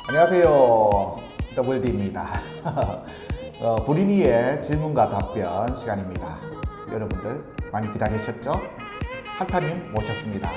안녕하세요. WD입니다. 구린이의 질문과 답변 시간입니다. 여러분들 많이 기다리셨죠? 할타님 모셨습니다.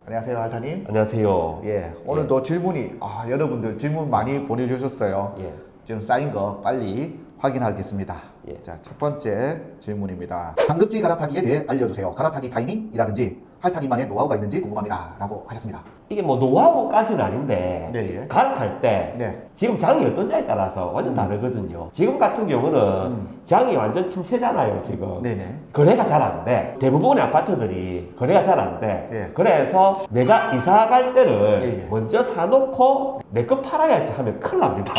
안녕하세요, 할타님. 안녕하세요. 예, 오늘도 질문이 여러분들 질문 많이 보내주셨어요. 예. 지금 쌓인 거 빨리 확인하겠습니다. 예. 자, 첫 번째 질문입니다. 상급지 갈아타기에 대해 알려주세요. 갈아타기 타이밍이라든지 할타님만의 노하우가 있는지 궁금합니다. 라고 하셨습니다. 이게 뭐 노하우까지는 아닌데 네, 예. 갈아탈 때 네. 지금 장이 어떠냐에 따라서 완전 다르거든요. 지금 같은 경우는 장이 완전 침체잖아요, 지금. 네네. 거래가 잘 안 돼. 대부분의 아파트들이 거래가 잘 안 돼. 예. 그래서 내가 이사 갈 때를 예, 예. 먼저 사놓고 내 거 팔아야지 하면 큰일 납니다.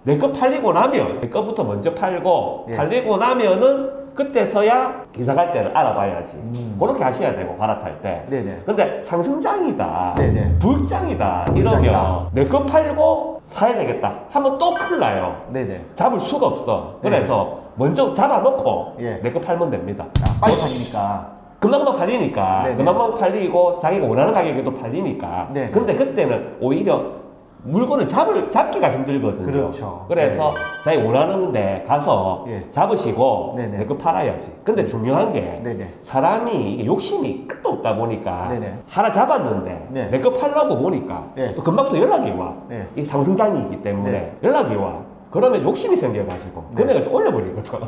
내 거 팔리고 나면 내 거부터 먼저 팔고 예. 팔리고 나면은 그때서야 이사 갈 때를 알아봐야지. 그렇게 하셔야 되고 갈아탈 때. 네네. 근데 상승장이다, 네네. 불장이다 불장이다. 이러면 내 거 팔고 사야 되겠다 하면 또 큰일 나요. 네네. 잡을 수가 없어. 그래서 먼저 잡아놓고 예. 내 거 팔면 됩니다. 빨리 다니니까. 금방금방 팔리니까 네네. 금방금방 팔리고 자기가 원하는 가격에도 팔리니까. 네네. 근데 그때는 오히려 물건을 잡기가 힘들거든요. 그렇죠. 그래서 네. 자기 원하는 데 가서 예. 잡으시고 네네. 내 거 팔아야지. 근데 중요한 게 네네. 사람이 이게 욕심이 끝도 없다 보니까 네네. 하나 잡았는데 네. 내 거 팔려고 보니까 네. 또 금방 또 연락이 와. 네. 이게 상승장이기 때문에 네. 연락이 와. 그러면 욕심이 생겨가지고 네. 금액을 또 올려버리거든.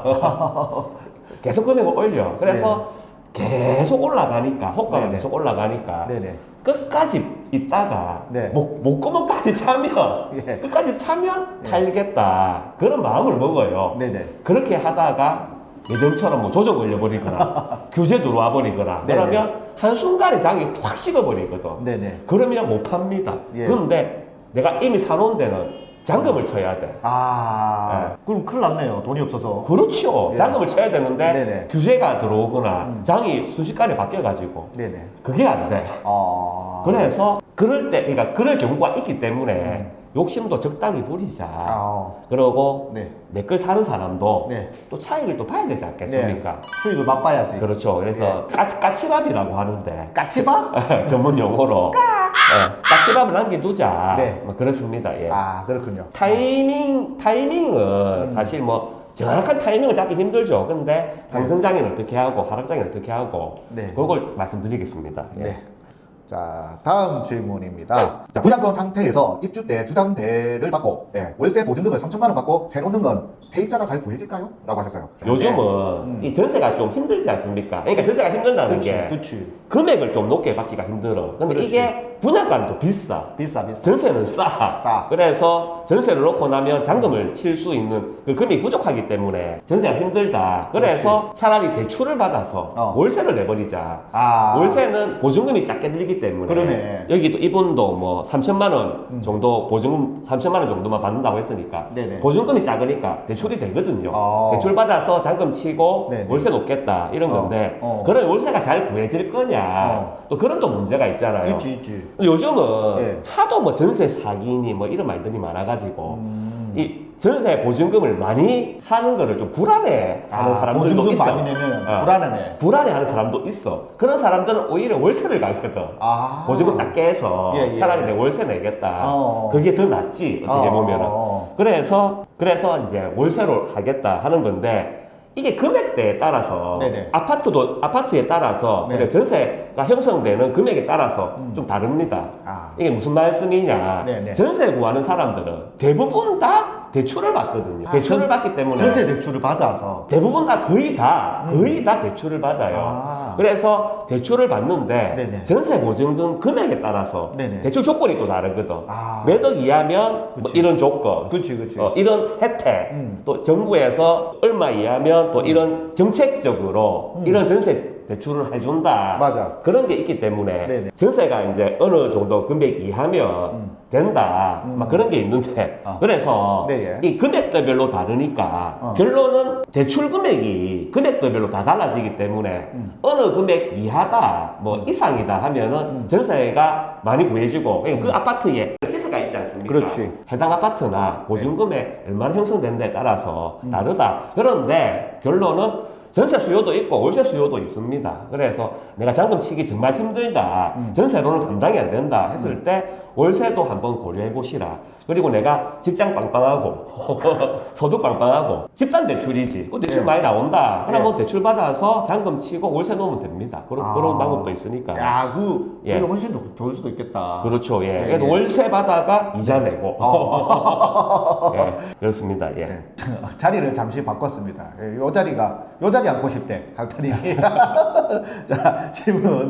계속 금액을 올려. 그래서 계속 올라가니까 호가가 네네. 계속 올라가니까 네네. 끝까지 있다가 네. 목구멍까지 차면 예. 끝까지 차면 네. 팔겠다 그런 마음을 먹어요. 네네. 그렇게 하다가 예전처럼 뭐 조정 걸려버리거나 규제 들어와 버리거나 네네. 그러면 한순간에 장이 확 식어버리거든. 네네. 그러면 못 팝니다. 예. 그런데 내가 이미 사놓은 데는 잔금을 쳐야 돼. 그럼 큰일 났네요. 돈이 없어서. 그렇죠. 예. 잔금을 쳐야 되는데 네네. 규제가 들어오거나 장이 순식간에 바뀌어가지고 네네. 그게 안 돼. 아. 그래서 그럴 때, 그러니까 그럴 경우가 있기 때문에 욕심도 적당히 부리자. 그러고 네. 내 걸 사는 사람도 네. 또 차익을 또 봐야 되지 않겠습니까? 수익을 맛봐야지. 그렇죠. 그래서 까치밥이라고 하는데 까치밥? 전문 용어로 까치밥을 남겨두자. 네. 뭐 그렇습니다. 예. 그렇군요. 타이밍은 사실 뭐 정확한 타이밍을 잡기 힘들죠. 근데 상승장에는 어떻게 하고 하락장에는 어떻게 하고 네. 그걸 말씀드리겠습니다. 예. 네. 자, 다음 질문입니다. 자, 분양권 상태에서 입주 때 주담대를 받고 월세 보증금을 3천만 원 받고 세 놓는 건 세입자가 잘 구해질까요? 라고 하셨어요. 요즘은 이 전세가 좀 힘들지 않습니까? 그러니까 전세가 힘들다는 게 그치. 금액을 좀 높게 받기가 힘들어. 근데 그렇지. 이게 분양가는 또 비싸. 비싸. 전세는 싸. 그래서 전세를 놓고 나면 잔금을 칠 수 있는 그 금이 부족하기 때문에 전세가 힘들다. 그래서 차라리 대출을 받아서 월세를 내버리자. 월세는 보증금이 작게 들기 때문에 그러네. 여기도 이분도 뭐 3천만 원 정도 보증금 3천만 원 정도만 받는다고 했으니까 네네. 보증금이 작으니까 대출이 되거든요. 대출 받아서 잔금 치고 네네. 월세 놓겠다 이런 건데 그럼 월세가 잘 구해질 거냐 또 그런 또 문제가 있잖아요. 있지. 요즘은 네. 하도 뭐 전세 사기니 뭐 이런 말들이 많아가지고 이 전세 보증금을 많이 하는 거를 좀 불안해하는 사람들도 보증금 있어. 많이 내면 불안하네. 불안해하는 사람도 있어. 그런 사람들은 오히려 월세를 가거든. 보증금 작게 해서 예. 차라리 내 월세 내겠다. 그게 더 낫지 어떻게 보면은. 그래서 이제 월세로 하겠다 하는 건데. 이게 금액대에 따라서 네네. 아파트에 따라서 네. 그리고 전세가 형성되는 금액에 따라서 좀 다릅니다. 이게 무슨 말씀이냐? 네네. 전세 구하는 사람들은 대부분 다 대출을 받거든요. 대출을 받기 때문에 전세 대출을 받아서 대부분 다 거의 다 대출을 받아요. 그래서 대출을 받는데 네네. 전세 보증금 금액에 따라서 네네. 대출 조건이 또 다르거든. 몇 억 이하면 뭐 이런 조건, 그치. 이런 혜택, 또 정부에서 얼마 이하면 또 이런 정책적으로 이런 전세 대출을 해준다. 맞아. 그런 게 있기 때문에 네네. 전세가 이제 어느 정도 금액 이하면 된다. 막 그런 게 있는데 그래서 네, 이 금액대별로 다르니까 결론은 대출 금액이 금액대별로 다 달라지기 때문에 어느 금액 이하다, 뭐 이상이다 하면은 전세가 많이 구해지고 그 아파트에 시세가 있지 않습니까? 그렇지. 해당 아파트나 보증금에 얼마나 형성된 데에 따라서 다르다. 그런데 결론은 전세 수요도 있고 월세 수요도 있습니다. 그래서 내가 잔금 치기 정말 힘들다. 전세로는 감당이 안 된다 했을 때 월세도 한번 고려해 보시라. 그리고 내가 직장 빵빵하고 소득 빵빵하고 집단 대출이지. 그 대출 예. 많이 나온다. 그럼 예. 뭐 대출 받아서 잔금 치고 월세 놓으면 됩니다. 그런 방법도 있으니까. 야, 예. 그게 훨씬 더 좋을 수도 있겠다. 그렇죠. 예. 예, 그래서 예. 월세 받아가 이자 내고. 예. 그렇습니다. 예. 네. 자리를 잠시 바꿨습니다. 예, 요 자리 앉고 싶대. 할터니. 자,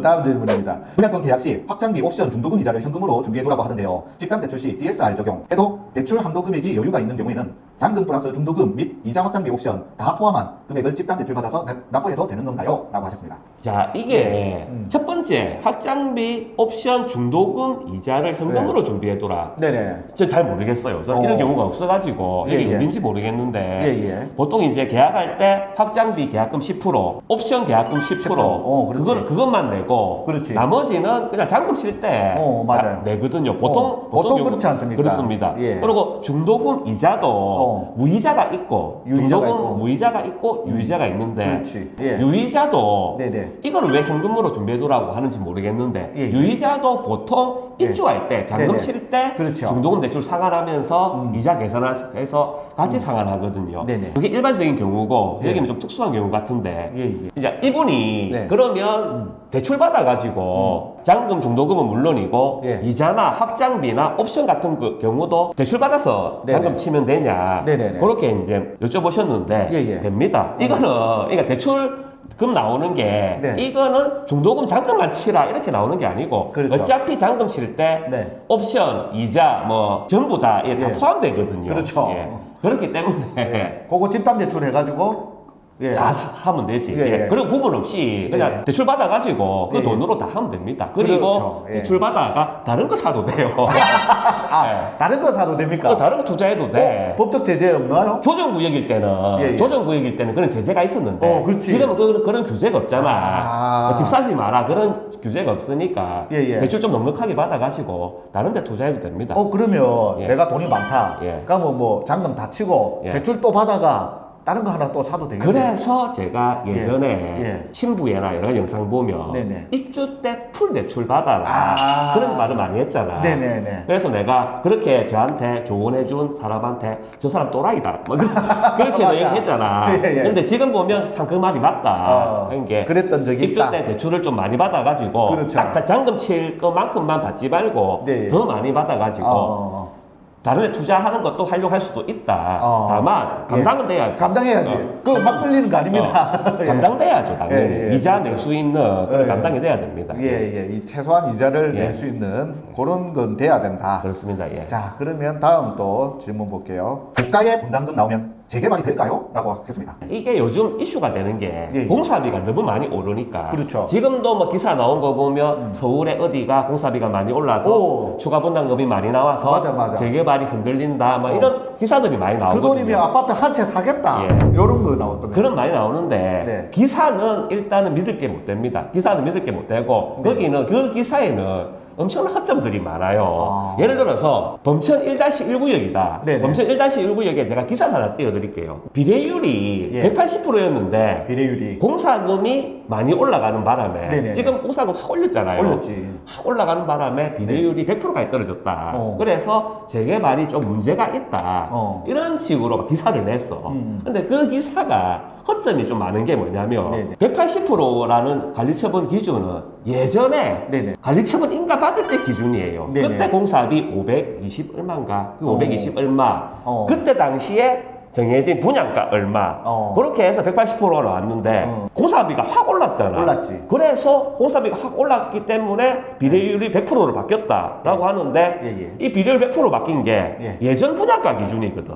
다음 질문입니다. 분양권 계약 시 확장비 옵션 중도금 이자를 현금으로 준비해두라고 하던데요. 집단 대출 시 DSR 적용해도 대출 한도 금액이 여유가 있는 경우에는 잔금 플러스 중도금 및 이자 확장비 옵션 다 포함한 금액을 집단 대출 받아서 납부해도 되는 건가요? 라고 하셨습니다. 자, 이게 첫 번째 확장비 옵션 중도금 이자를 현금으로 준비해둬라. 네네. 저 잘 모르겠어요. 저는 이런 경우가 없어가지고 예, 이게 예. 어딘지 모르겠는데 예. 보통 이제 계약할 때 확장비 계약금 10%, 옵션 계약금 10%, 그렇지. 그것만 내고 그렇지. 나머지는 그냥 잔금 칠 때 맞아요. 내거든요. 보통 보통 그렇지 않습니까? 그렇습니다. 예. 그리고 중도금 이자도 무이자가 있고 유이자가 중도금 있고. 무이자가 있고 유이자가 있는데 그렇지. 예. 유이자도 네네. 이거를 왜 현금으로 준비해두라고 하는지 모르겠는데 예. 유이자도 보통 예. 입주할 때 잔금 네네. 칠 때 그렇죠. 중도금 대출 상환하면서 이자 계산해서 같이 상환하거든요. 네네. 그게 일반적인 경우고 예. 여기는 좀 특수한 경우 같은데 예. 이제 이분이 네. 그러면 대출 받아가지고 잔금 중도금은 물론이고 예. 이자나 확장비나 옵션 같은 그 경우도 대출 받아서 네네. 잔금 치면 되냐 네네네. 그렇게 이제 여쭤보셨는데 예. 됩니다. 이거는 그러니까 대출금 나오는 게 네. 이거는 중도금 잔금만 치라 이렇게 나오는 게 아니고 그렇죠. 어차피 잔금 칠 때 네. 옵션, 이자 뭐 전부 다 이게 다 예. 포함되거든요. 그렇죠. 예. 그렇기 때문에 예. 그거 집단 대출 해가지고 예. 다 하면 되지. 예, 예. 그런 부분 없이 그냥 예. 대출 받아가지고 그 예. 돈으로 다 하면 됩니다. 그리고 그렇죠. 예. 대출 받아가 다른 거 사도 돼요. 예. 다른 거 사도 됩니까? 또 다른 거 투자해도 돼. 법적 제재 없나요? 조정구역일 때는 예, 예. 조정구역일 때는 그런 제재가 있었는데 그렇지. 지금은 그런 규제가 없잖아. 집 사지 마라 그런 규제가 없으니까 예. 대출 좀 넉넉하게 받아가지고 다른 데 투자해도 됩니다. 그러면 예. 내가 돈이 많다. 예. 그러면 뭐 잔금 다 치고 예. 대출 또 받아가 다른 거 하나 또 사도 되겠네. 그래서 제가 예전에 예. 신부예나 여러 영상 보면 네네. 입주 때 풀 대출 받아라 아. 그런 말을 많이 했잖아. 네네네. 그래서 내가 그렇게 저한테 조언해준 사람한테 저 사람 또라이다 뭐 그렇게 맞아. 얘기했잖아. 예, 예. 근데 지금 보면 참 그 말이 맞다. 그러니까 그랬던 적이 입주 있다. 때 대출을 좀 많이 받아가지고 그렇죠. 딱 잔금 칠 것만큼만 받지 말고 네. 더 많이 받아가지고 다른 데 투자하는 것도 활용할 수도 있다. 다만 감당은 돼야지. 감당해야지. 그거 막 끌리는 거 아닙니다. 예. 감당돼야죠, 당연히. 예, 예. 이자 낼 수 있는 그런 예. 감당이 돼야 됩니다. 이 최소한 이자를 예. 낼 수 있는 그런 건 돼야 된다. 그렇습니다. 예. 자, 그러면 다음 또 질문 볼게요. 국가의 분담금 나오면 재개발이 될까요? 라고 했습니다. 이게 요즘 이슈가 되는 게 예. 공사비가 너무 많이 오르니까. 그렇죠. 지금도 뭐 기사 나온 거 보면 서울에 어디가 공사비가 많이 올라서 오. 추가 분담금이 많이 나와서 맞아. 재개발이 흔들린다. 뭐 이런 기사들이 많이 그 나오거든요. 돈이면 아파트 한 채 사겠다. 예. 이런 거 나왔거든요. 그런 말이 나오는데 네. 기사는 일단은 믿을 게 못 됩니다. 기사는 믿을 게 못 되고 거기는 그 기사에는 엄청난 허점들이 많아요. 예를 들어서 범천 1-1구역이다. 네네. 범천 1-1구역에 내가 기사를 하나 띄워드릴게요. 비례율이 예. 180%였는데 비례율이 공사금이 많이 올라가는 바람에 네네. 지금 공사금 확 올렸잖아요. 올렸지. 확 올라가는 바람에 비례율이 100%까지 떨어졌다. 어. 그래서 재개발이 좀 문제가 있다. 이런 식으로 막 기사를 냈어. 근데 그 기사가 허점이 좀 많은 게 뭐냐면 네네. 180%라는 관리처분 기준은 예전에 네네. 관리처분 인가 받을 때 기준이에요. 네네. 그때 공사비 520 얼마인가? 그 520 얼마. 어. 그때 당시에 정해진 분양가 얼마 그렇게 해서 180%가 나왔는데 공사비가 확 올랐잖아. 올랐지. 그래서 공사비가 확 올랐기 때문에 비례율이 100%로 바뀌었다라고 하는데 이 비례율 100% 바뀐 게 예전 분양가 기준이거든.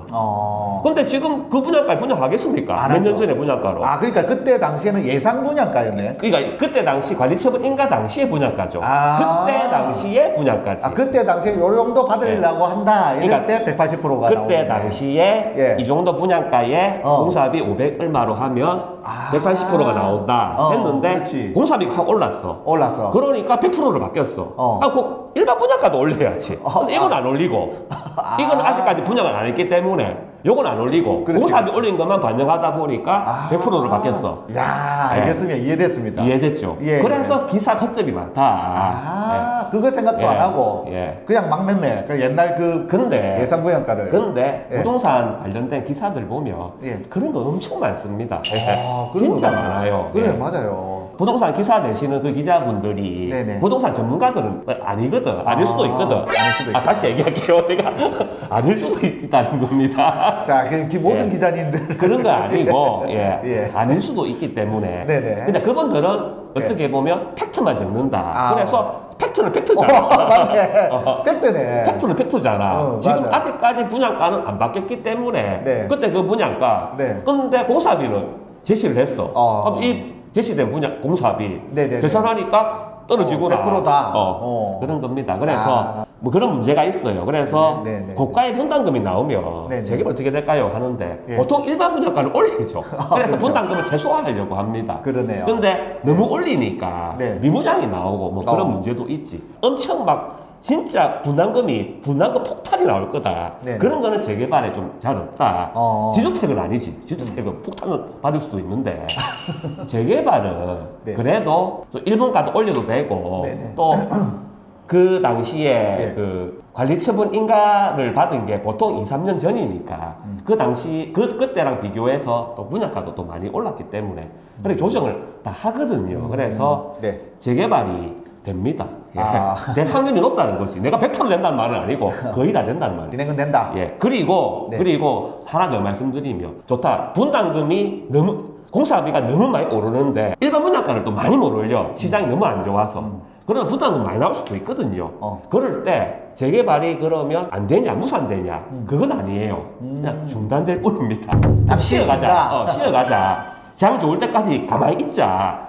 근데 지금 그 분양가에 분양하겠습니까? 몇 년 전에 분양가로. 그러니까 그때 당시에는 예상 분양가였네. 그러니까 그때 당시 관리처분 인가 당시의 분양가죠. 그때 당시의 분양가지. 그때 당시에 요 정도 받으려고 한다. 이럴 그러니까 때 180%가 그때 당시에 이 정도 분양가에 공사비 500 얼마로 하면 180%가 나온다 했는데 그렇지. 공사비가 확 올랐어. 그러니까 100%로 바뀌었어. 그 일반 분양가도 올려야지. 근데 이건 안 올리고 이건 아직까지 분양을 안 했기 때문에 요건 안 올리고 그렇지, 공사비 그렇지. 올린 것만 반영하다 보니까 100%로 바뀌었어. 야, 알겠습니다. 이해됐습니다. 이해됐죠? 예, 그래서 기사 허점이 많다. 그거 생각도 안 하고 그냥 막 냈네. 그 옛날 근데 예상 분양가를. 근데 예. 부동산 관련된 기사들 보면 그런 거 엄청 많습니다. 진짜 많아요. 그래, 맞아요. 부동산 기사 내시는 그 기자분들이 네네. 부동산 전문가들은 아니거든. 아닐 수도 있거든. 아닐 수도 있다. 다시 얘기할게요. 내가 아닐 수도 있다는 겁니다. 자, 모든 예. 기자님들 그런 거 아니고 예. 아닐 수도 있기 때문에. 네네. 근데 그분들은 어떻게 보면 팩트만 적는다. 그래서 팩트는 팩트잖아. 맞네. 팩트네. 팩트는 팩트잖아. 지금 맞아. 아직까지 분양가는 안 바뀌었기 때문에 네. 그때 그 분양가 근데 공사비는 제시를 했어. 그럼 이 제시된 공사비 네네네. 계산하니까 떨어지구나. 100%다. 그런 겁니다. 그래서 뭐 그런 문제가 있어요. 그래서 네네네. 고가의 분담금이 나오면 네네. 재개발 어떻게 될까요? 하는데 예. 보통 일반 분양가를 올리죠. 그래서 그렇죠. 분담금을 최소화하려고 합니다. 그러네요. 근데 너무 올리니까 네. 미분양이 나오고 뭐 그런 문제도 있지. 엄청 막 진짜 분담금 폭탄이 나올 거다. 네네. 그런 거는 재개발에 좀 잘 없다. 어. 지주택은 아니지. 지주택은 폭탄을 받을 수도 있는데 재개발은 네. 그래도 또 일분가도 올려도 되고 네네. 또 그 당시에 예. 그 관리처분 인가를 받은 게 보통 2, 3년 전이니까 그 당시 그때랑 비교해서 또 분양가도 또 많이 올랐기 때문에 그래 조정을 다 하거든요. 그래서 네. 재개발이 됩니다. 될 확률이 높다는 거지. 내가 100% 된다는 말은 아니고 거의 다 된다는 말이에요. 진행은 된다. 그리고 네. 그리고 하나 더 말씀드리면 좋다. 분담금이 공사비가 너무 많이 오르는데 일반 분양가를 또 많이 못 올려. 시장이 너무 안 좋아서. 그러면 부담금 많이 나올 수도 있거든요. 그럴 때 재개발이 그러면 안 되냐, 무산되냐? 그건 아니에요. 그냥 중단될 뿐입니다. 좀 쉬어가자. 쉬어가자. 장 좋을 때까지 가만히 있자.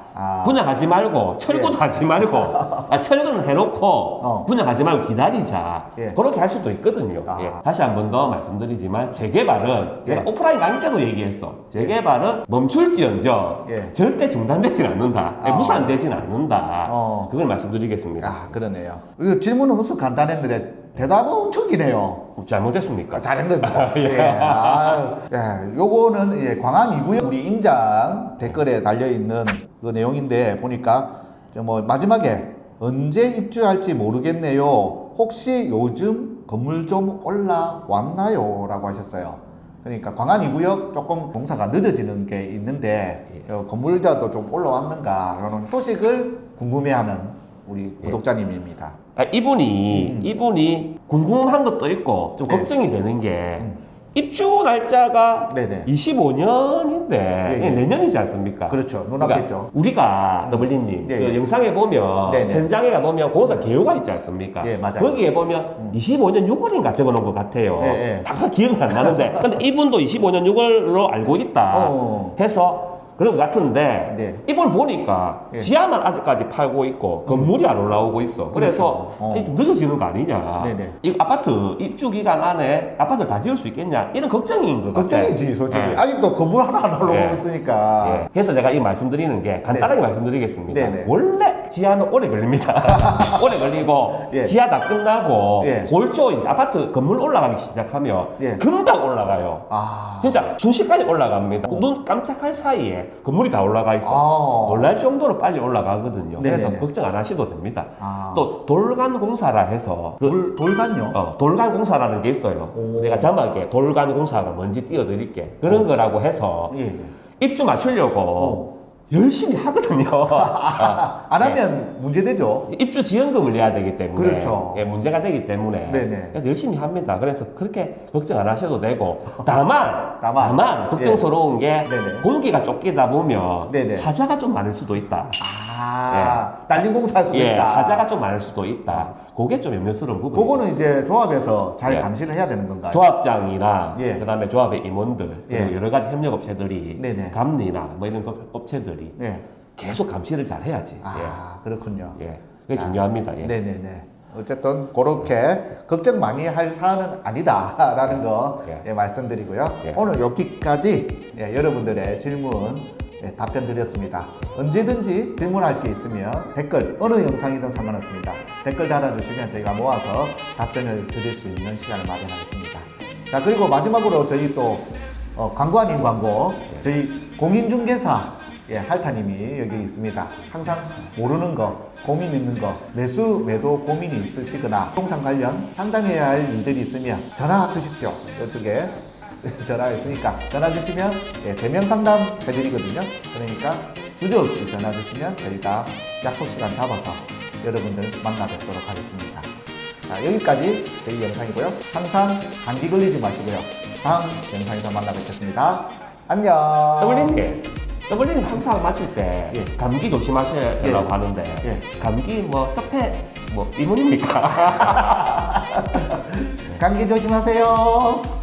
분양하지 말고 철거도 하지 말고 철거는 해놓고 분양하지 말고 기다리자. 그렇게 할 수도 있거든요. 다시 한 번 더 말씀드리지만 재개발은 제가 오프라인 강의 때도 얘기했어. 재개발은 멈출지언정 절대 중단되진 않는다. 무산되진 않는다. 그걸 말씀드리겠습니다. 그러네요. 이거 질문은 무슨 간단했는데 대답은 엄청 기네요. 잘못했습니까? 잘한 겁니다. 요거는 광안 2구역 우리 임장 댓글에 달려있는 그 내용인데 보니까 뭐 마지막에 언제 입주할지 모르겠네요. 혹시 요즘 건물 좀 올라왔나요? 라고 하셨어요. 그러니까 광안 2구역 조금 공사가 늦어지는 게 있는데 건물이라도 좀 올라왔는가 라는 소식을 궁금해하는 우리 구독자님입니다. 이분이 궁금한 것도 있고 좀 걱정이 되는 게 입주 날짜가 25년인데 내년이지 않습니까? 그렇죠. 눈앞이죠. 그러니까 우리가 더블리님 그 영상에 보면 현장에 가보면 공사 개요가 있지 않습니까? 맞아요. 거기에 보면 25년 6월인가 적어놓은 것 같아요. 딱 기억은 안 나는데 근데 이분도 25년 6월로 알고 있다 해서 그런 것 같은데 이걸 보니까 지하만 아직까지 팔고 있고 건물이 안 올라오고 있어. 그래서 늦어지는 거 아니냐. 이 아파트 입주 기간 안에 아파트를 다 지을 수 있겠냐 이런 걱정인 것 같아. 걱정이지 솔직히. 아직도 건물 하나 안 올라오고 있으니까. 그래서 제가 이 말씀드리는 게 간단하게 말씀드리겠습니다. 원래 지하는 오래 걸립니다. 오래 걸리고 지하 다 끝나고 골조 이제 아파트 건물 올라가기 시작하면 금방 올라가요. 진짜 순식간에 올라갑니다. 눈 깜짝할 사이에 건물이 다 올라가 있어. 놀랄 정도로 빨리 올라가거든요. 그래서 걱정 안 하셔도 됩니다. 또 돌간 공사라 해서 돌간요? 돌간 공사라는 게 있어요. 내가 자막에 돌간 공사가 뭔지 띄워드릴게. 그런 거라고 해서 입주 맞추려고 열심히 하거든요. 안 하면 문제되죠. 입주 지원금을 내야 되기 때문에 그렇죠. 문제가 되기 때문에 그래서 열심히 합니다. 그래서 그렇게 걱정 안 하셔도 되고 다만 걱정스러운 게 공기가 쫓기다 보면 하자가 좀 많을 수도 있다. 날림 공사할 수도 있다. 하자가 좀 많을 수도 있다. 그게 좀 염려스러운 부분이죠. 그거는 이제 조합에서 잘 감시를 해야 되는 건가요? 조합장이나 그다음에 조합의 임원들 그리고 여러 가지 협력업체들이 감리나 뭐 이런 업체들이 계속 감시를 잘 해야지. 그렇군요. 그게 중요합니다. 네네네. 어쨌든 그렇게 걱정 많이 할 사안은 아니다라는 거 말씀드리고요. 오늘 여기까지 여러분들의 질문 답변 드렸습니다. 언제든지 질문할 게 있으면 댓글, 어느 영상이든 상관없습니다. 댓글 달아주시면 저희가 모아서 답변을 드릴 수 있는 시간을 마련하겠습니다. 자, 그리고 마지막으로 저희 또 광고 아닌 광고, 저희 공인중개사 할타님이 여기 있습니다. 항상 모르는 거, 고민 있는 거, 매수, 매도 고민이 있으시거나 부동산 관련 상담해야 할 일들이 있으면 전화 주십시오. 이쪽에 전화 있으니까 전화 주시면 대면 상담 해드리거든요. 그러니까 주저없이 전화 주시면 저희가 약속 시간 잡아서 여러분들 만나 뵙도록 하겠습니다. 자, 여기까지 저희 영상이고요. 항상 감기 걸리지 마시고요. 다음 영상에서 만나 뵙겠습니다. 안녕. 더블님 항상 마실 때 감기 조심하시라고 하는데 감기 뭐 떡태 뭐 이문입니까? 감기 조심하세요.